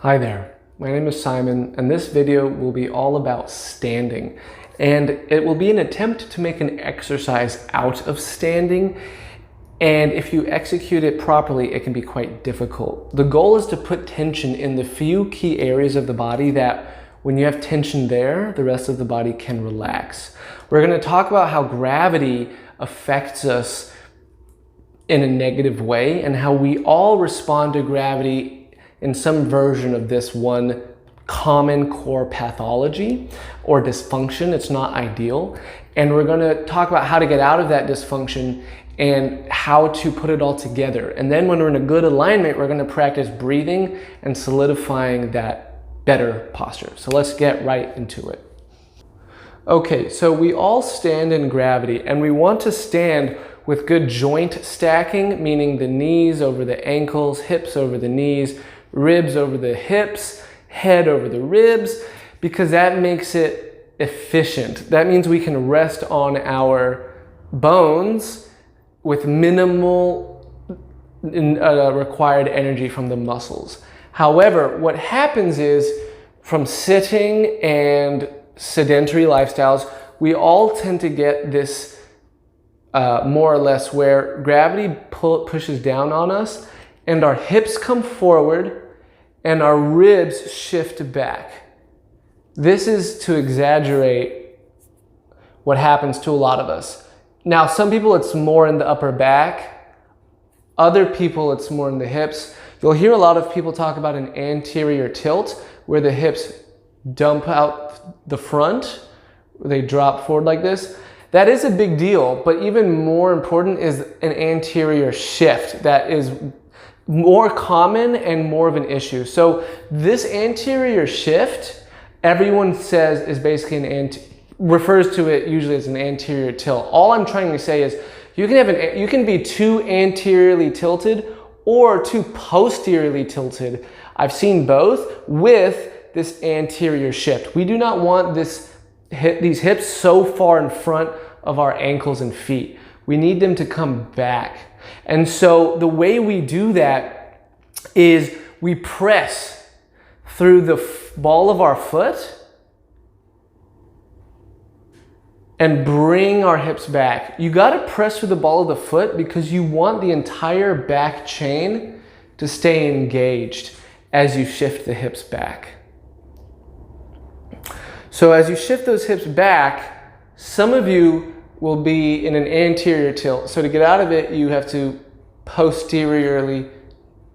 Hi there, my name is Simon, and this video will be all about standing. And it will be an attempt to make an exercise out of standing. And if you execute it properly, it can be quite difficult. The goal is to put tension in the few key areas of the body that when you have tension there, the rest of the body can relax. We're going to talk about how gravity affects us in a negative way and how we all respond to gravity in some version of this one common core pathology or dysfunction. It's not ideal. And we're going to talk about how to get out of that dysfunction and how to put it all together. And then when we're in a good alignment, we're going to practice breathing and solidifying that better posture. So let's get right into it. Okay, so we all stand in gravity, and we want to stand with good joint stacking, meaning the knees over the ankles, hips over the knees, ribs over the hips, head over the ribs, because that makes it efficient. That means we can rest on our bones with minimal required energy from the muscles. However, what happens is from sitting and sedentary lifestyles, we all tend to get this more or less where gravity pushes down on us and our hips come forward and our ribs shift back. This is to exaggerate what happens to a lot of us. Now, some people it's more in the upper back. Other people it's more in the hips. You'll hear a lot of people talk about an anterior tilt where the hips dump out the front, they drop forward like this. That is a big deal, but even more important is an anterior shift that is more common and more of an issue. So this anterior shift, everyone says is basically refers to it usually as an anterior tilt. All I'm trying to say is you can be too anteriorly tilted or too posteriorly tilted. I've seen both with this anterior shift. We do not want these hips so far in front of our ankles and feet. We need them to come back. And so the way we do that is we press through the ball of our foot and bring our hips back. You got to press through the ball of the foot because you want the entire back chain to stay engaged as you shift the hips back. So as you shift those hips back, some of you will be in an anterior tilt. So to get out of it, you have to posteriorly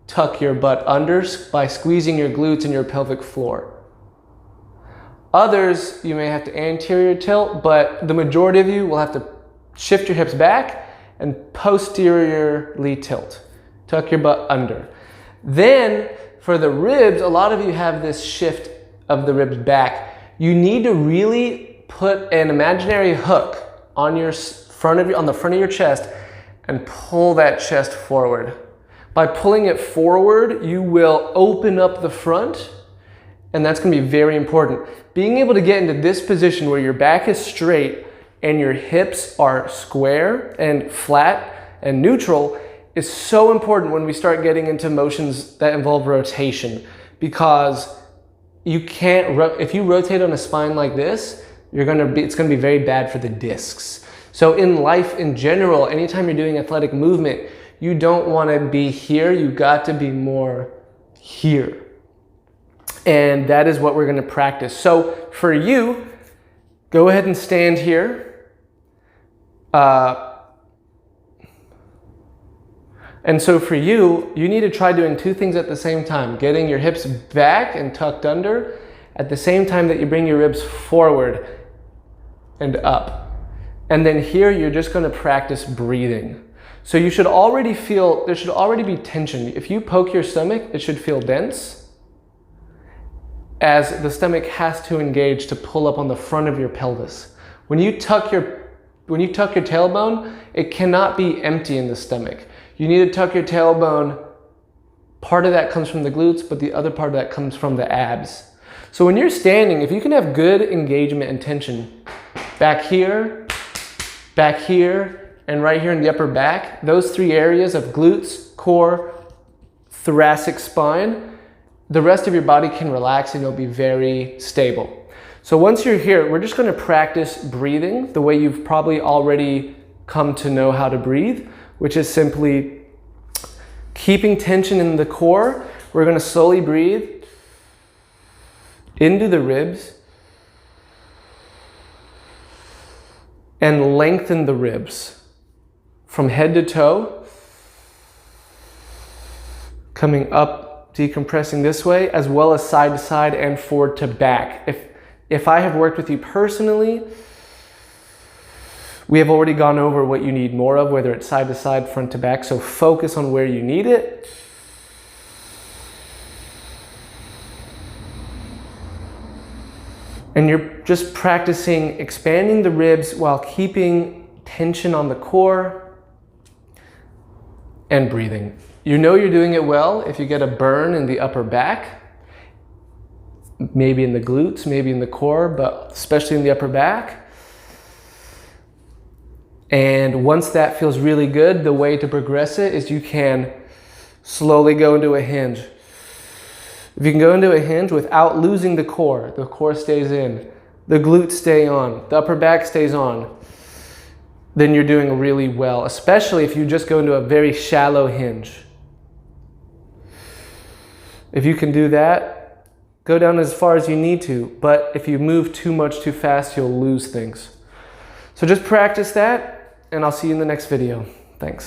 tuck your butt under by squeezing your glutes and your pelvic floor. Others, you may have to anterior tilt, but the majority of you will have to shift your hips back and posteriorly tilt. Tuck your butt under. Then for the ribs, a lot of you have this shift of the ribs back. You need to really put an imaginary hook on the front of your chest and pull that chest forward. By pulling it forward, you will open up the front, and that's going to be very important. Being able to get into this position where your back is straight and your hips are square and flat and neutral is so important when we start getting into motions that involve rotation, because you can't, if you rotate on a spine like this, it's going to be very bad for the discs. So in life in general, anytime you're doing athletic movement, you don't want to be here. You got to be more here. And that is what we're going to practice. So for you, go ahead and stand here. And so for you, you need to try doing two things at the same time. Getting your hips back and tucked under at the same time that you bring your ribs forward and up. And then here, you're just going to practice breathing. So you should already feel, there should already be tension. If you poke your stomach, it should feel dense, as the stomach has to engage to pull up on the front of your pelvis. When you tuck your tailbone, it cannot be empty in the stomach. You need to tuck your tailbone. Part of that comes from the glutes, but the other part of that comes from the abs. So when you're standing, if you can have good engagement and tension back here, and right here in the upper back, those three areas of glutes, core, thoracic spine, the rest of your body can relax and you'll be very stable. So once you're here, we're just going to practice breathing the way you've probably already come to know how to breathe, which is simply keeping tension in the core. We're going to slowly breathe into the ribs and lengthen the ribs from head to toe, coming up, decompressing this way, as well as side to side and forward to back. If I have worked with you personally, we have already gone over what you need more of, whether it's side to side, front to back, so focus on where you need it. And you're just practicing expanding the ribs while keeping tension on the core and breathing. You know you're doing it well if you get a burn in the upper back, maybe in the glutes, maybe in the core, but especially in the upper back. And once that feels really good, the way to progress it is you can slowly go into a hinge. If you can go into a hinge without losing the core stays in, the glutes stay on, the upper back stays on, then you're doing really well, especially if you just go into a very shallow hinge. If you can do that, go down as far as you need to, but if you move too much too fast, you'll lose things. So just practice that, and I'll see you in the next video. Thanks.